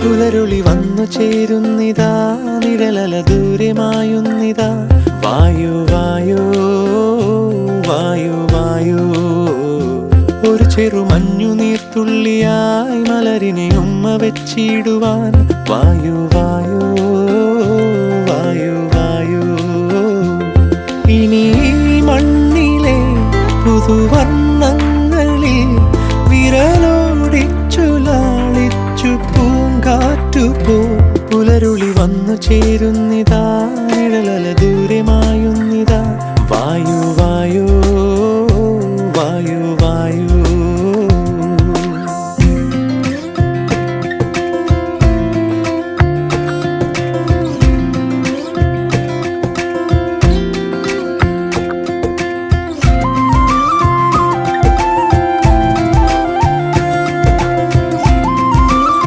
പുലരുളി വന്നു ചേരുന്നിതാ, നിഴലല ദൂരെ മായുന്നിതാ. വായു വായു വായു വായു, ഒരു ചെറു മഞ്ഞു നീർത്തുള്ളിയായി മലരിനെ ഉമ്മ വെച്ചിടുവാൻ. വായു വായു വായു വായു, ഇനി മണ്ണിലെ പുതുവർണ്ണങ്ങളിൽ വിരലോടിച്ചു ലാളിച്ചു പൂങ്കാറ്റുപോ. പുലരുളി വന്നു ചേരുന്നിതാ, നിഴലല